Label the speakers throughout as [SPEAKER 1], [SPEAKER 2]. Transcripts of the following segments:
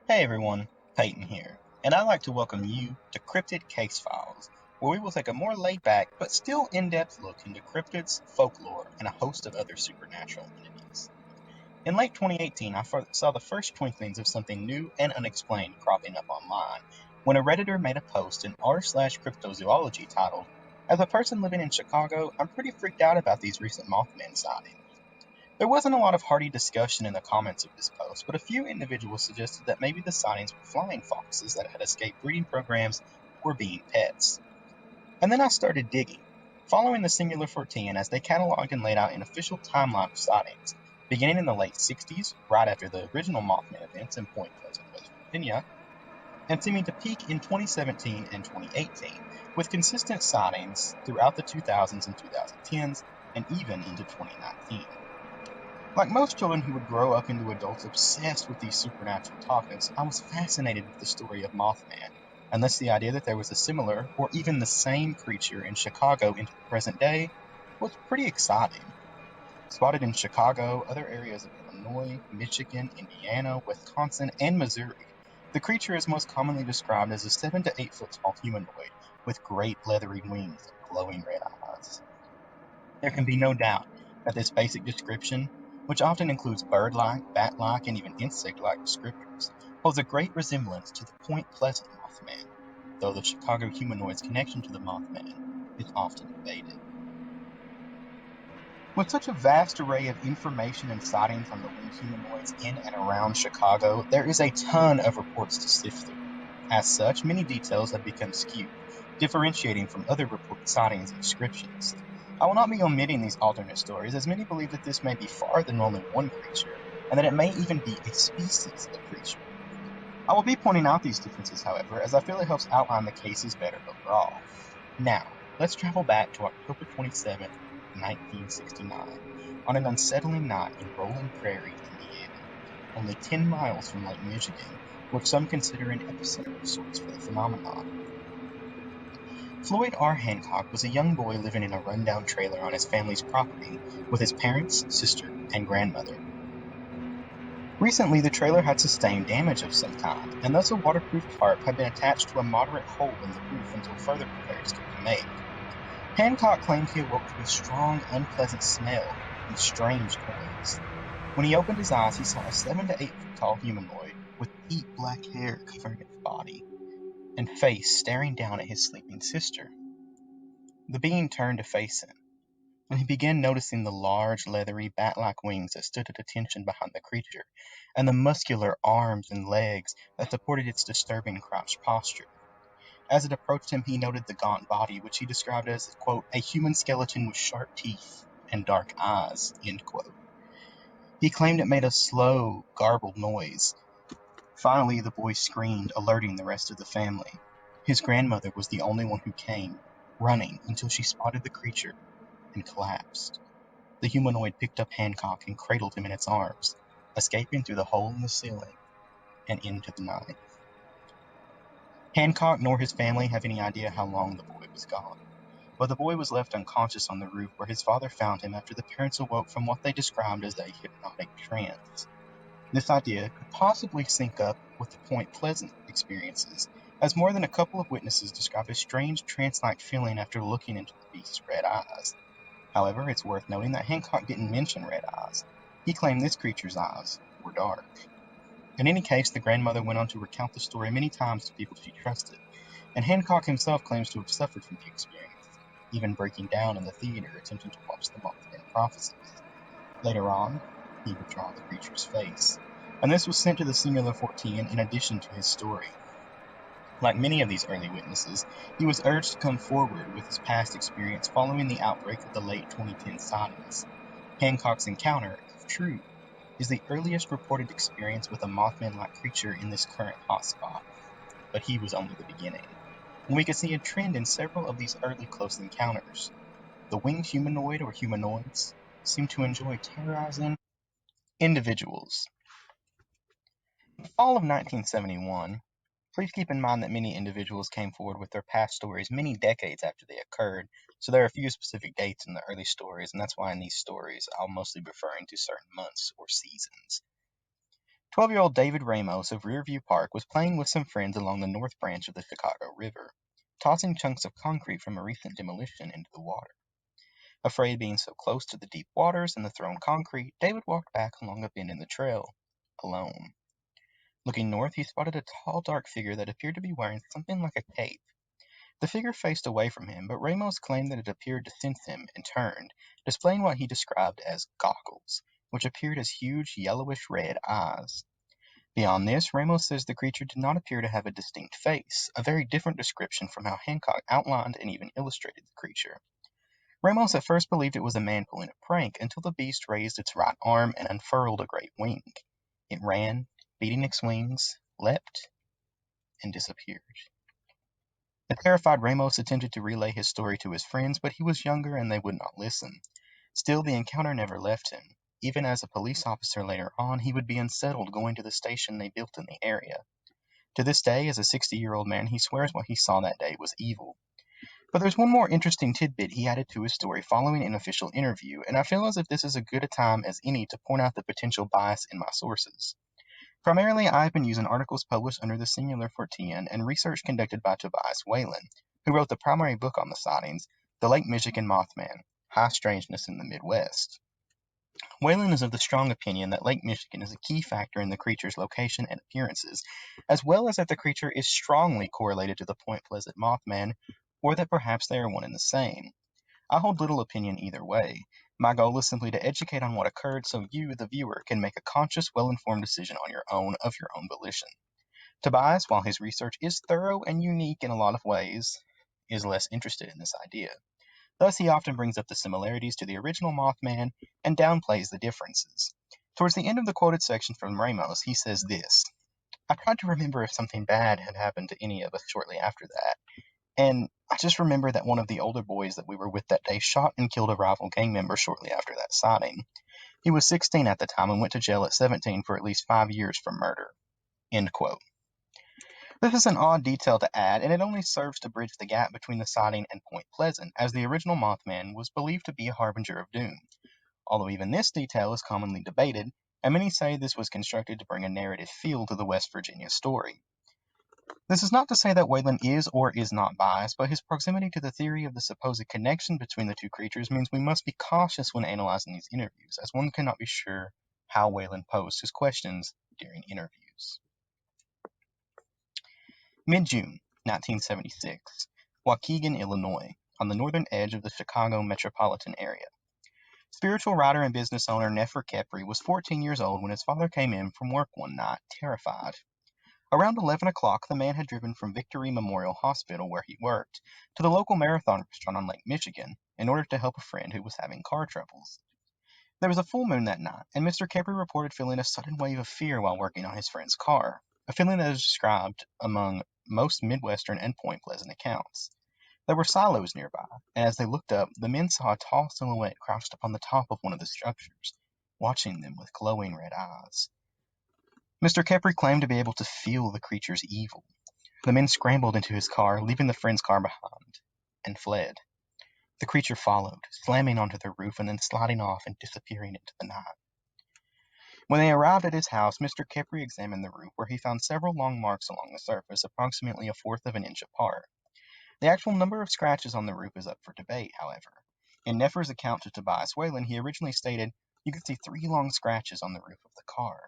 [SPEAKER 1] Hey everyone, Peyton here, and I'd like to welcome you to Cryptid Case Files, where we will take a more laid-back but still in-depth look into cryptids, folklore, and a host of other supernatural entities. In late 2018, I saw the first twinklings of something new and unexplained cropping up online when a Redditor made a post in r/cryptozoology titled, "As a person living in Chicago, I'm pretty freaked out about these recent Mothman sightings." There wasn't a lot of hearty discussion in the comments of this post, but a few individuals suggested that maybe the sightings were flying foxes that had escaped breeding programs or being pets. And then I started digging, following the Singular 14 as they cataloged and laid out an official timeline of sightings, beginning in the late 60s, right after the original Mothman events in Point Pleasant, West Virginia, and seeming to peak in 2017 and 2018, with consistent sightings throughout the 2000s and 2010s, and even into 2019. Like most children who would grow up into adults obsessed with these supernatural topics, I was fascinated with the story of Mothman, and thus the idea that there was a similar, or even the same creature in Chicago into the present day was pretty exciting. Spotted in Chicago, other areas of Illinois, Michigan, Indiana, Wisconsin, and Missouri, the creature is most commonly described as a 7 to 8 foot tall humanoid with great leathery wings and glowing red eyes. There can be no doubt that this basic description, which often includes bird-like, bat-like, and even insect-like descriptors, holds a great resemblance to the Point Pleasant Mothman, though the Chicago humanoid's connection to the Mothman is often debated. With such a vast array of information and sightings on the winged humanoids in and around Chicago, there is a ton of reports to sift through. As such, many details have become skewed, differentiating from other reported sightings and descriptions. I will not be omitting these alternate stories, as many believe that this may be far than only one creature, and that it may even be a species of creature. I will be pointing out these differences, however, as I feel it helps outline the cases better overall. Now, let's travel back to October 27, 1969, on an unsettling night in Rolling Prairie, Indiana, only 10 miles from Lake Michigan, which some consider an epicenter of sorts for the phenomenon. Floyd R. Hancock was a young boy living in a rundown trailer on his family's property with his parents, sister, and grandmother. Recently, the trailer had sustained damage of some kind, and thus a waterproof tarp had been attached to a moderate hole in the roof until further repairs could be made. Hancock claimed he awoke to a strong, unpleasant smell and strange noise. When he opened his eyes, he saw a 7 to 8 foot tall humanoid with deep black hair covering its body and face staring down at his sleeping sister. The being turned to face him, and he began noticing the large, leathery, bat-like wings that stood at attention behind the creature, and the muscular arms and legs that supported its disturbing crouched posture. As it approached him, he noted the gaunt body, which he described as, quote, "a human skeleton with sharp teeth and dark eyes," end quote. He claimed it made a slow, garbled noise. Finally, the boy screamed, alerting the rest of the family. His grandmother was the only one who came, running until she spotted the creature and collapsed. The humanoid picked up Hancock and cradled him in its arms, escaping through the hole in the ceiling and into the night. Hancock nor his family have any idea how long the boy was gone, but the boy was left unconscious on the roof where his father found him after the parents awoke from what they described as a hypnotic trance. This idea could possibly sync up with the Point Pleasant experiences, as more than a couple of witnesses described a strange trance-like feeling after looking into the beast's red eyes. However, it's worth noting that Hancock didn't mention red eyes. He claimed this creature's eyes were dark. In any case, the grandmother went on to recount the story many times to people she trusted, and Hancock himself claims to have suffered from the experience, even breaking down in the theater attempting to watch the Mothman prophecies. Later on, he would draw the creature's face, and this was sent to the Singular 14 in addition to his story. Like many of these early witnesses, he was urged to come forward with his past experience following the outbreak of the late 2010 sightings. Hancock's encounter, if true, is the earliest reported experience with a Mothman-like creature in this current hotspot, but he was only the beginning. And we could see a trend in several of these early close encounters. The winged humanoid or humanoids seem to enjoy terrorizing individuals. In the fall of 1971, please keep in mind that many individuals came forward with their past stories many decades after they occurred, so there are a few specific dates in the early stories, and that's why in these stories I'll mostly be referring to certain months or seasons. 12-year-old David Ramos of Riverview Park was playing with some friends along the north branch of the Chicago River, tossing chunks of concrete from a recent demolition into the water. Afraid of being so close to the deep waters and the thrown concrete, David walked back along a bend in the trail, alone. Looking north, he spotted a tall, dark figure that appeared to be wearing something like a cape. The figure faced away from him, but Ramos claimed that it appeared to sense him and turned, displaying what he described as goggles, which appeared as huge yellowish red eyes. Beyond this, Ramos says the creature did not appear to have a distinct face, a very different description from how Hancock outlined and even illustrated the creature. Ramos at first believed it was a man pulling a prank until the beast raised its right arm and unfurled a great wing. It ran, beating its wings, leapt, and disappeared. The terrified Ramos attempted to relay his story to his friends, but he was younger and they would not listen. Still, the encounter never left him. Even as a police officer later on, he would be unsettled going to the station they built in the area. To this day, as a 60-year-old man, he swears what he saw that day was evil. But there's one more interesting tidbit he added to his story following an official interview, and I feel as if this is as good a time as any to point out the potential bias in my sources. Primarily, I've been using articles published under the singular for TN and research conducted by Tobias Whalen, who wrote the primary book on the sightings, The Lake Michigan Mothman, High Strangeness in the Midwest. Whalen is of the strong opinion that Lake Michigan is a key factor in the creature's location and appearances, as well as that the creature is strongly correlated to the Point Pleasant Mothman, or that perhaps they are one and the same. I hold little opinion either way. My goal is simply to educate on what occurred so you, the viewer, can make a conscious, well-informed decision on your own of your own volition. Tobias, while his research is thorough and unique in a lot of ways, is less interested in this idea. Thus, he often brings up the similarities to the original Mothman and downplays the differences. Towards the end of the quoted section from Ramos, he says this: I tried to remember if something bad had happened to any of us shortly after that, and I just remember that one of the older boys that we were with that day shot and killed a rival gang member shortly after that sighting. He was 16 at the time and went to jail at 17 for at least 5 years for murder. End quote. This is an odd detail to add, and it only serves to bridge the gap between the sighting and Point Pleasant, as the original Mothman was believed to be a harbinger of doom. Although even this detail is commonly debated, and many say this was constructed to bring a narrative feel to the West Virginia story. This is not to say that Whalen is or is not biased, but his proximity to the theory of the supposed connection between the two creatures means we must be cautious when analyzing these interviews, as one cannot be sure how Whalen posed his questions during interviews. Mid-June 1976, Waukegan, Illinois, on the northern edge of the Chicago metropolitan area. Spiritual writer and business owner Nefer Khepri was 14 years old when his father came in from work one night, terrified. Around 11 o'clock, the man had driven from Victory Memorial Hospital, where he worked, to the local Marathon restaurant on Lake Michigan in order to help a friend who was having car troubles. There was a full moon that night, and Mr. Khepri reported feeling a sudden wave of fear while working on his friend's car, a feeling that is described among most Midwestern and Point Pleasant accounts. There were silos nearby, and as they looked up, the men saw a tall silhouette crouched upon the top of one of the structures, watching them with glowing red eyes. Mr. Khepri claimed to be able to feel the creature's evil. The men scrambled into his car, leaving the friend's car behind, and fled. The creature followed, slamming onto the roof and then sliding off and disappearing into the night. When they arrived at his house, Mr. Khepri examined the roof, where he found several long marks along the surface, approximately a fourth of an inch apart. The actual number of scratches on the roof is up for debate, however. In Nefer's account to Tobias Whalen, he originally stated, "You could see 3 long scratches on the roof of the car."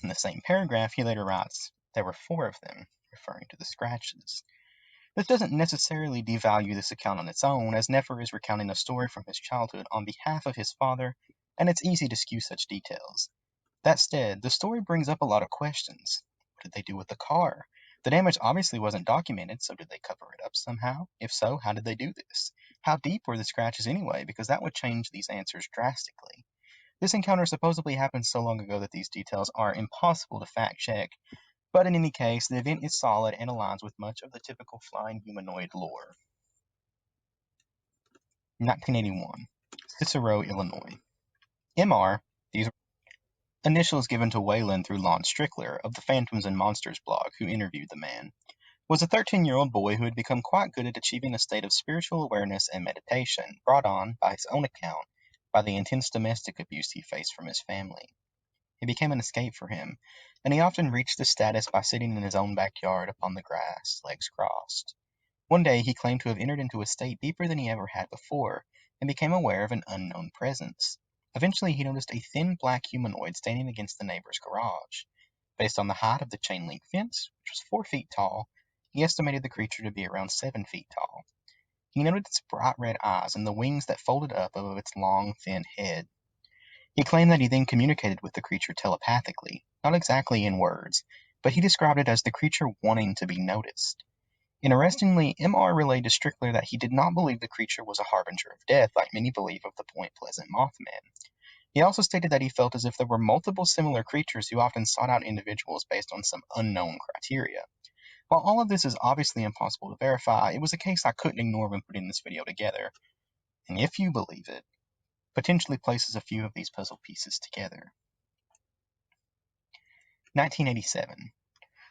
[SPEAKER 1] In the same paragraph, he later writes, "There were 4 of them," referring to the scratches. This doesn't necessarily devalue this account on its own, as Nefer is recounting a story from his childhood on behalf of his father, and it's easy to skew such details. That said, the story brings up a lot of questions. What did they do with the car? The damage obviously wasn't documented, so did they cover it up somehow? If so, how did they do this? How deep were the scratches anyway? Because that would change these answers drastically. This encounter supposedly happened so long ago that these details are impossible to fact-check, but in any case, the event is solid and aligns with much of the typical flying humanoid lore. 1981, Cicero, Illinois. MR, these are initials given to Whalen through Lon Strickler of the Phantoms and Monsters blog, who interviewed the man, was a 13-year-old boy who had become quite good at achieving a state of spiritual awareness and meditation, brought on, by his own account, by the intense domestic abuse he faced from his family. It became an escape for him, and he often reached this status by sitting in his own backyard upon the grass, legs crossed. One day he claimed to have entered into a state deeper than he ever had before, and became aware of an unknown presence. Eventually he noticed a thin black humanoid standing against the neighbor's garage. Based on the height of the chain link fence, which was 4 feet tall, he estimated the creature to be around 7 feet tall. He noted its bright red eyes and the wings that folded up above its long, thin head. He claimed that he then communicated with the creature telepathically, not exactly in words, but he described it as the creature wanting to be noticed. Interestingly, MR relayed to Strickler that he did not believe the creature was a harbinger of death like many believe of the Point Pleasant mothman. He also stated that he felt as if there were multiple similar creatures who often sought out individuals based on some unknown criteria. While all of this is obviously impossible to verify, it was a case I couldn't ignore when putting this video together, and if you believe it, potentially places a few of these puzzle pieces together. 1987.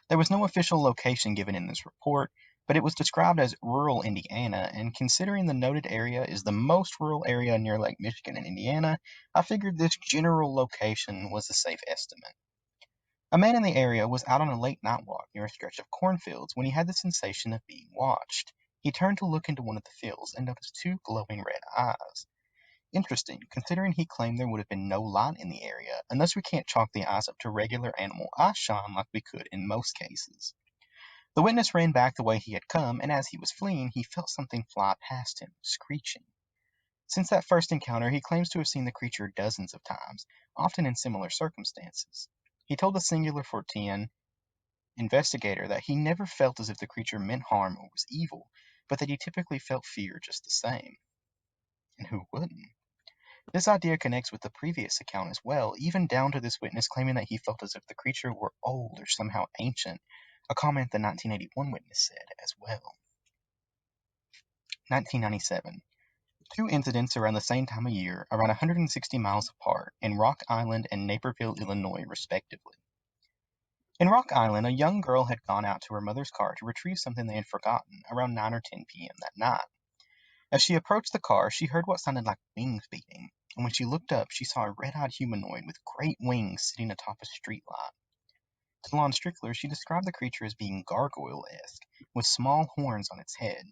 [SPEAKER 1] There was no official location given in this report, but it was described as rural Indiana, and considering the noted area is the most rural area near Lake Michigan in Indiana, I figured this general location was a safe estimate. A man in the area was out on a late night walk near a stretch of cornfields when he had the sensation of being watched. He turned to look into one of the fields and noticed two glowing red eyes. Interesting, considering he claimed there would have been no light in the area, unless we can't chalk the eyes up to regular animal eye shine like we could in most cases. The witness ran back the way he had come, and as he was fleeing, he felt something fly past him, screeching. Since that first encounter, he claims to have seen the creature dozens of times, often in similar circumstances. He told the Singular 14 investigator that he never felt as if the creature meant harm or was evil, but that he typically felt fear just the same. And who wouldn't? This idea connects with the previous account as well, even down to this witness claiming that he felt as if the creature were old or somehow ancient, a comment the 1981 witness said as well. 1997. Two incidents around the same time of year, around 160 miles apart, in Rock Island and Naperville, Illinois, respectively. In Rock Island, a young girl had gone out to her mother's car to retrieve something they had forgotten around 9 or 10 p.m. that night. As she approached the car, she heard what sounded like wings beating, and when she looked up, she saw a red-eyed humanoid with great wings sitting atop a streetlight. To Lon Strickler, she described the creature as being gargoyle-esque, with small horns on its head.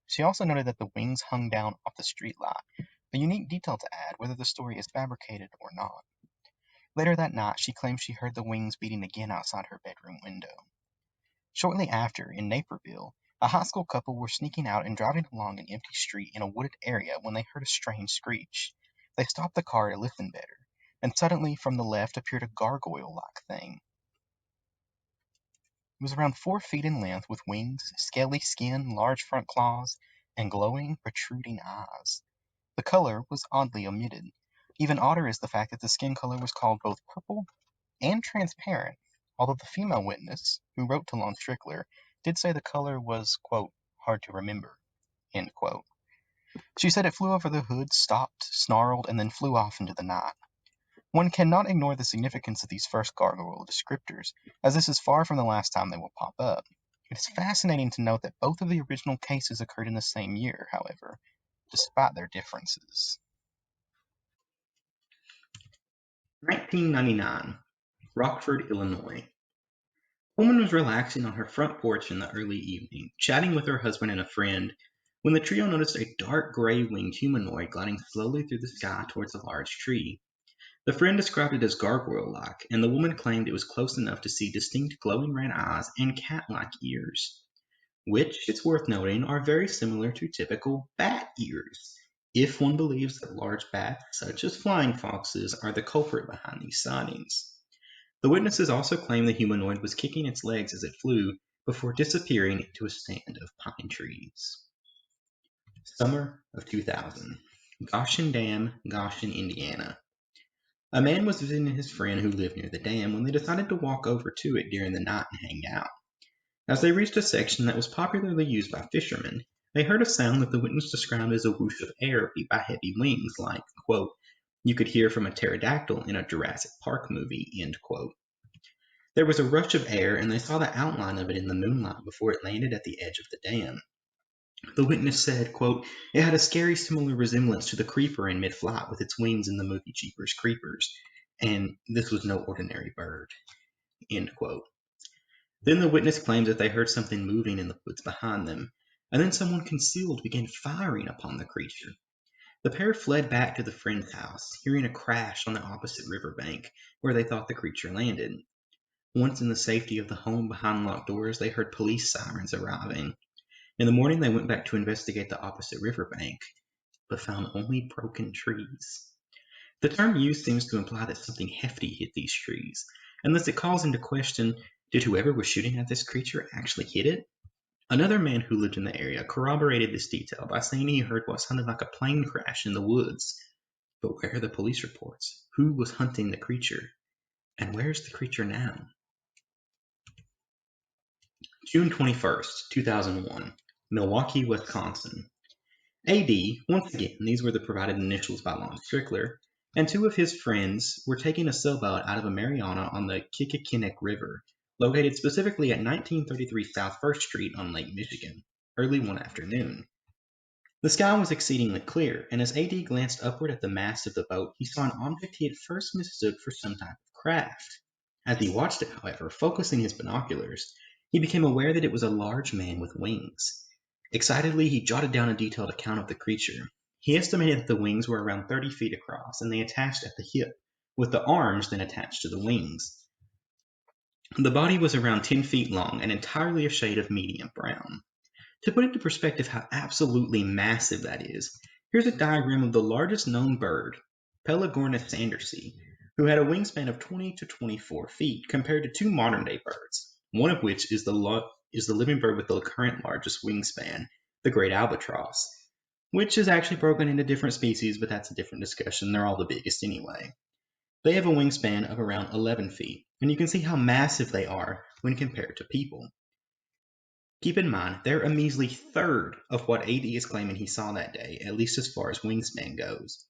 [SPEAKER 1] She also noted that the wings hung down off the streetlight, a unique detail to add, whether the story is fabricated or not. Later that night, she claimed she heard the wings beating again outside her bedroom window. Shortly after, in Naperville, a high school couple were sneaking out and driving along an empty street in a wooded area when they heard a strange screech. They stopped the car to listen better, and suddenly from the left appeared a gargoyle-like thing. It was around 4 feet in length with wings, scaly skin, large front claws, and glowing, protruding eyes. The color was oddly omitted. Even odder is the fact that the skin color was called both purple and transparent, although the female witness, who wrote to Lon Strickler, did say the color was, quote, hard to remember, end quote. She said it flew over the hood, stopped, snarled, and then flew off into the night. One cannot ignore the significance of these first gargoyle descriptors, as this is far from the last time they will pop up. It is fascinating to note that both of the original cases occurred in the same year, however, despite their differences. 1999. Rockford, Illinois. A woman was relaxing on her front porch in the early evening, chatting with her husband and a friend, when the trio noticed a dark gray winged humanoid gliding slowly through the sky towards a large tree. The friend described it as gargoyle-like, and the woman claimed it was close enough to see distinct glowing red eyes and cat-like ears, which, it's worth noting, are very similar to typical bat ears, if one believes that large bats, such as flying foxes, are the culprit behind these sightings. The witnesses also claim the humanoid was kicking its legs as it flew before disappearing into a stand of pine trees. Summer of 2000. Goshen Dam, Goshen, Indiana. A man was visiting his friend who lived near the dam when they decided to walk over to it during the night and hang out. As they reached a section that was popularly used by fishermen, they heard a sound that the witness described as a whoosh of air beat by heavy wings like, quote, you could hear from a pterodactyl in a Jurassic Park movie, end quote. There was a rush of air, and they saw the outline of it in the moonlight before it landed at the edge of the dam. The witness said, quote, it had a scary similar resemblance to the creeper in mid-flight with its wings in the movie Jeepers Creepers, and this was no ordinary bird, end quote. Then the witness claims that they heard something moving in the woods behind them, and then someone concealed began firing upon the creature. The pair fled back to the friend's house, hearing a crash on the opposite riverbank where they thought the creature landed. Once in the safety of the home behind locked doors, they heard police sirens arriving. In the morning, they went back to investigate the opposite riverbank, but found only broken trees. The term used seems to imply that something hefty hit these trees, and thus it calls into question, did whoever was shooting at this creature actually hit it? Another man who lived in the area corroborated this detail by saying he heard what sounded like a plane crash in the woods. But where are the police reports? Who was hunting the creature? And where's the creature now? June 21st, 2001, Milwaukee, Wisconsin. AD, once again, these were the provided initials by Lon Strickler, and two of his friends were taking a sailboat out of a Mariana on the Kickakinnick River, located specifically at 1933 South 1st Street on Lake Michigan, early one afternoon. The sky was exceedingly clear, and as AD glanced upward at the mast of the boat, he saw an object he had first mistook for some type of craft. As he watched it, however, focusing his binoculars, he became aware that it was a large man with wings. Excitedly, he jotted down a detailed account of the creature. He estimated that the wings were around 30 feet across, and they attached at the hip, with the arms then attached to the wings. The body was around 10 feet long and entirely a shade of medium brown. To put into perspective how absolutely massive that is, here's a diagram of the largest known bird, Pelagornis sandersii, who had a wingspan of 20 to 24 feet compared to two modern-day birds, one of which is the living bird with the current largest wingspan, the great albatross, which is actually broken into different species, but that's a different discussion. They're all the biggest anyway. They have a wingspan of around 11 feet, and you can see how massive they are when compared to people. Keep in mind, they're a measly third of what AD is claiming he saw that day, at least as far as wingspan goes.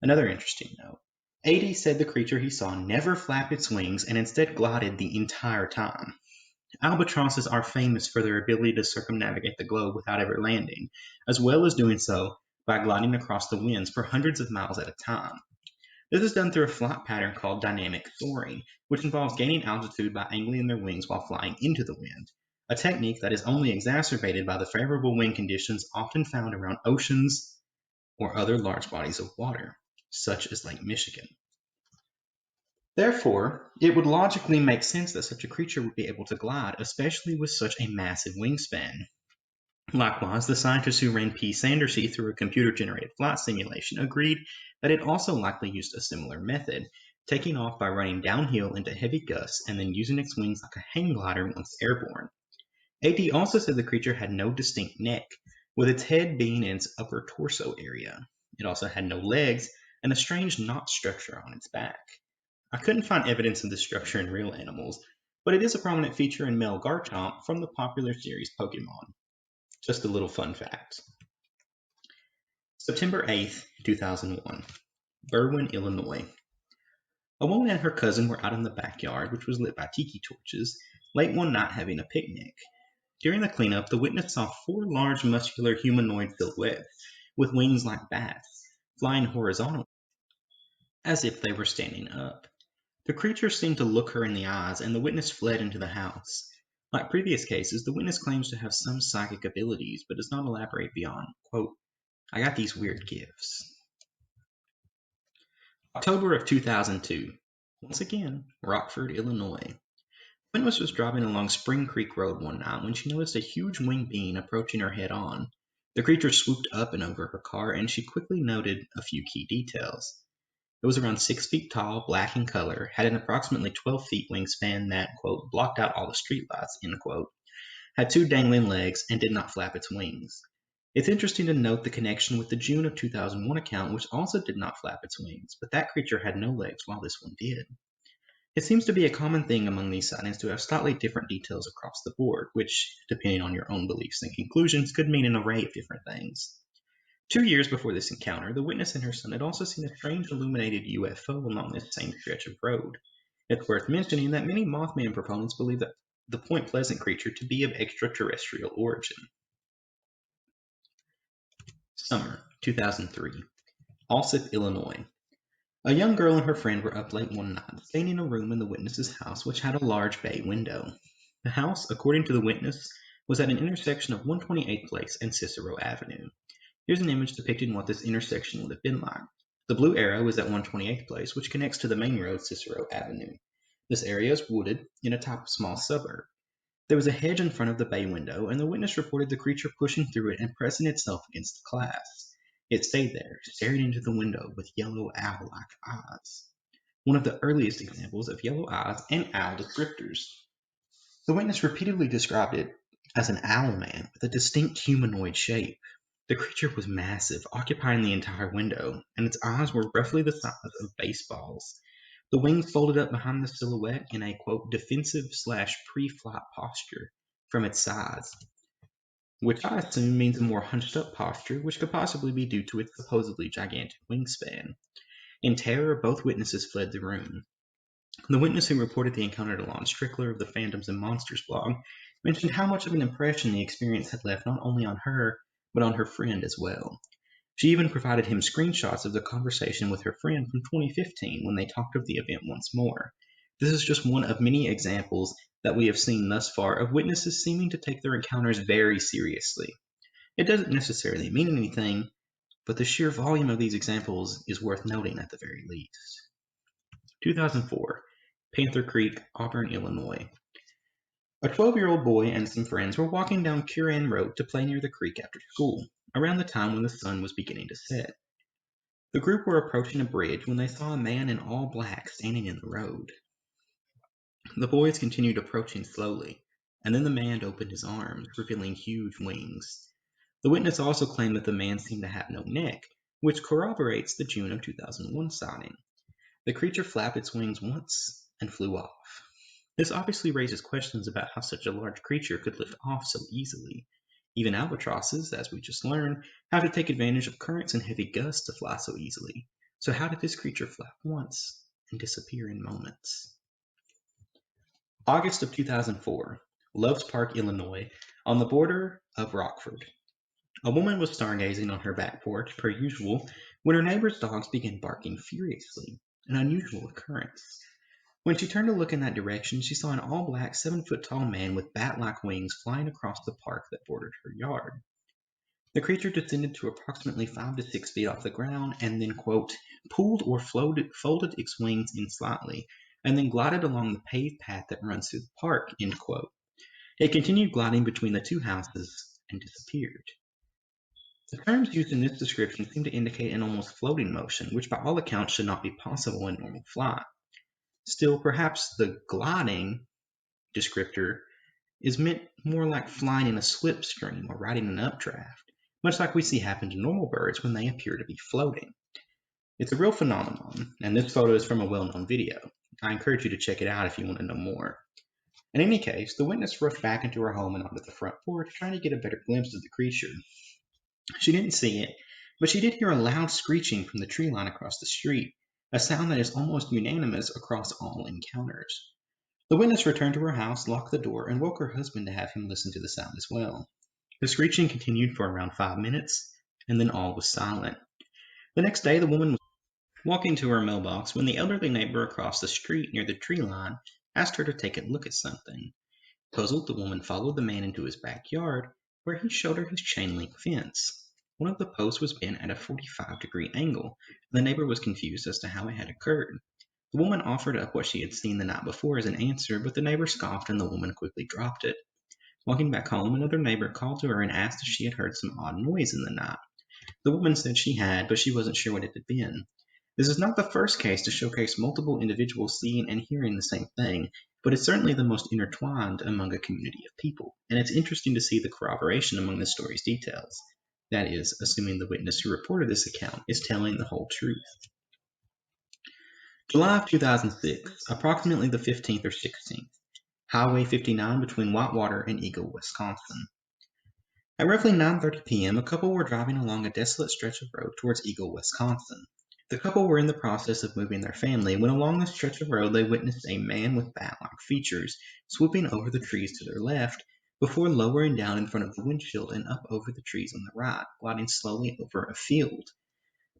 [SPEAKER 1] Another interesting note, AD said the creature he saw never flapped its wings and instead glided the entire time. Albatrosses are famous for their ability to circumnavigate the globe without ever landing, as well as doing so by gliding across the winds for hundreds of miles at a time. This is done through a flight pattern called dynamic soaring, which involves gaining altitude by angling their wings while flying into the wind, a technique that is only exacerbated by the favorable wind conditions often found around oceans or other large bodies of water, such as Lake Michigan. Therefore, it would logically make sense that such a creature would be able to glide, especially with such a massive wingspan. Likewise, the scientists who ran P. sandersii through a computer-generated flight simulation agreed that it also likely used a similar method, taking off by running downhill into heavy gusts and then using its wings like a hang glider once airborne. AD also said the creature had no distinct neck, with its head being in its upper torso area. It also had no legs and a strange knot structure on its back. I couldn't find evidence of this structure in real animals, but it is a prominent feature in male Garchomp from the popular series Pokemon. Just a little fun fact. September 8th, 2001, Berwyn, Illinois. A woman and her cousin were out in the backyard, which was lit by tiki torches, late one night having a picnic. During the cleanup, the witness saw four large muscular humanoid silhouettes with wings like bats, flying horizontally, as if they were standing up. The creature seemed to look her in the eyes, and the witness fled into the house. Like previous cases, the witness claims to have some psychic abilities, but does not elaborate beyond, quote, I got these weird gifts. October of 2002. Once again, Rockford, Illinois. The witness was driving along Spring Creek Road one night when she noticed a huge winged being approaching her head on. The creature swooped up and over her car, and she quickly noted a few key details. It was around 6 feet tall, black in color, had an approximately 12 feet wingspan that, quote, blocked out all the streetlights, end quote, had two dangling legs, and did not flap its wings. It's interesting to note the connection with the June of 2001 account, which also did not flap its wings, but that creature had no legs while this one did. It seems to be a common thing among these sightings to have slightly different details across the board, which, depending on your own beliefs and conclusions, could mean an array of different things. 2 years before this encounter, the witness and her son had also seen a strange illuminated UFO along this same stretch of road. It's worth mentioning that many Mothman proponents believe that the Point Pleasant creature to be of extraterrestrial origin. Summer, 2003. Alsip, Illinois. A young girl and her friend were up late one night, staying in a room in the witness's house which had a large bay window. The house, according to the witness, was at an intersection of 128th Place and Cicero Avenue. Here's an image depicting what this intersection would have been like. The blue arrow is at 128th Place, which connects to the main road, Cicero Avenue. This area is wooded in a type of small suburb. There was a hedge in front of the bay window, and the witness reported the creature pushing through it and pressing itself against the glass. It stayed there, staring into the window with yellow owl-like eyes. One of the earliest examples of yellow eyes and owl descriptors. The witness repeatedly described it as an owl man with a distinct humanoid shape. The creature was massive, occupying the entire window, and its eyes were roughly the size of baseballs. The wings folded up behind the silhouette in a, quote, defensive/pre-flight posture from its sides, which I assume means a more hunched up posture, which could possibly be due to its supposedly gigantic wingspan. In terror, both witnesses fled the room. The witness who reported the encounter to Lon Strickler of the Phantoms and Monsters blog mentioned how much of an impression the experience had left not only on her, but on her friend as well. She even provided him screenshots of the conversation with her friend from 2015 when they talked of the event once more. This is just one of many examples that we have seen thus far of witnesses seeming to take their encounters very seriously. It doesn't necessarily mean anything, but the sheer volume of these examples is worth noting at the very least. 2004, Panther Creek, Auburn, Illinois. A 12-year-old boy and some friends were walking down Curran Road to play near the creek after school, around the time when the sun was beginning to set. The group were approaching a bridge when they saw a man in all black standing in the road. The boys continued approaching slowly, and then the man opened his arms, revealing huge wings. The witness also claimed that the man seemed to have no neck, which corroborates the June of 2001 sighting. The creature flapped its wings once and flew off. This obviously raises questions about how such a large creature could lift off so easily. Even albatrosses, as we just learned, have to take advantage of currents and heavy gusts to fly so easily. So how did this creature flap once and disappear in moments? August of 2004, Loves Park, Illinois, on the border of Rockford. A woman was stargazing on her back porch, per usual, when her neighbor's dogs began barking furiously, an unusual occurrence. When she turned to look in that direction, she saw an all-black, 7-foot-tall man with bat-like wings flying across the park that bordered her yard. The creature descended to approximately 5 to 6 feet off the ground and then, quote, pulled or folded its wings in slightly, and then glided along the paved path that runs through the park, end quote. It continued gliding between the two houses and disappeared. The terms used in this description seem to indicate an almost floating motion, which by all accounts should not be possible in normal flight. Still, perhaps the gliding descriptor is meant more like flying in a slipstream or riding an updraft, much like we see happen to normal birds when they appear to be floating. It's a real phenomenon, and this photo is from a well-known video. I encourage you to check it out if you want to know more. In any case, the witness rushed back into her home and onto the front porch, trying to get a better glimpse of the creature. She didn't see it, but she did hear a loud screeching from the tree line across the street, a sound that is almost unanimous across all encounters. The witness returned to her house, locked the door, and woke her husband to have him listen to the sound as well. The screeching continued for around 5 minutes, and then all was silent. The next day, the woman was walking to her mailbox when the elderly neighbor across the street near the tree line asked her to take a look at something. Puzzled, the woman followed the man into his backyard, where he showed her his chain-link fence. One of the posts was bent at a 45-degree angle, and the neighbor was confused as to how it had occurred. The woman offered up what she had seen the night before as an answer, but the neighbor scoffed and the woman quickly dropped it. Walking back home, another neighbor called to her and asked if she had heard some odd noise in the night. The woman said she had, but she wasn't sure what it had been. This is not the first case to showcase multiple individuals seeing and hearing the same thing, but it's certainly the most intertwined among a community of people, and it's interesting to see the corroboration among the story's details. That is, assuming the witness who reported this account is telling the whole truth. July of 2006, approximately the 15th or 16th, Highway 59 between Whitewater and Eagle, Wisconsin. At roughly 9:30 p.m., a couple were driving along a desolate stretch of road towards Eagle, Wisconsin. The couple were in the process of moving their family when along this stretch of road they witnessed a man with bat-like features swooping over the trees to their left before lowering down in front of the windshield and up over the trees on the right, gliding slowly over a field.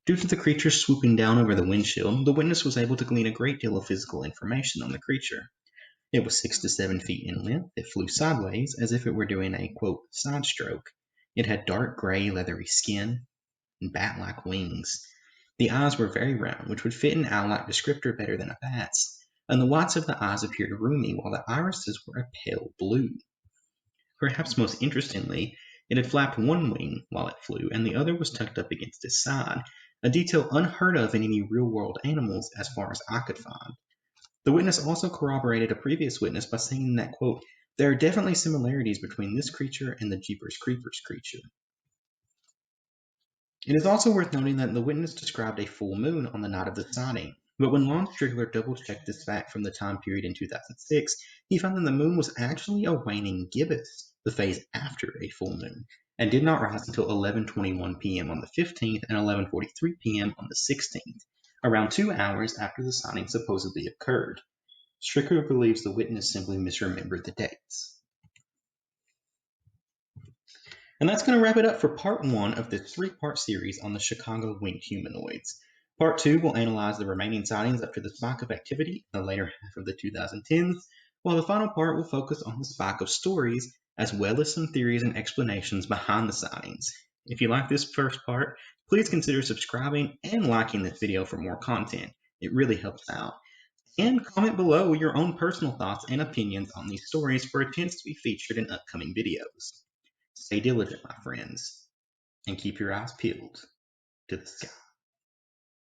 [SPEAKER 1] Due to the creature swooping down over the windshield, the witness was able to glean a great deal of physical information on the creature. It was 6 to 7 feet in length. It flew sideways as if it were doing a, quote, side stroke. It had dark gray, leathery skin and bat-like wings. The eyes were very round, which would fit an owl-like descriptor better than a bat's, and the whites of the eyes appeared roomy while the irises were a pale blue. Perhaps most interestingly, it had flapped one wing while it flew, and the other was tucked up against its side, a detail unheard of in any real-world animals as far as I could find. The witness also corroborated a previous witness by saying that, quote, there are definitely similarities between this creature and the Jeepers Creepers creature. It is also worth noting that the witness described a full moon on the night of the sighting, but when Lon Strickler double-checked this fact from the time period in 2006, he found that the moon was actually a waning gibbous, the phase after a full moon, and did not rise until 11:21 p.m. on the 15th and 11:43 p.m. on the 16th, around 2 hours after the sighting supposedly occurred. Strickler believes the witness simply misremembered the dates. And that's going to wrap it up for part 1 of this 3-part series on the Chicago winged humanoids. Part 2 will analyze the remaining sightings up to the spike of activity in the later half of the 2010s, while the final part will focus on the spike of stories, as well as some theories and explanations behind the sightings. If you like this first part, please consider subscribing and liking this video for more content. It really helps out. And comment below your own personal thoughts and opinions on these stories for a chance to be featured in upcoming videos. Stay diligent, my friends, and keep your eyes peeled to the sky.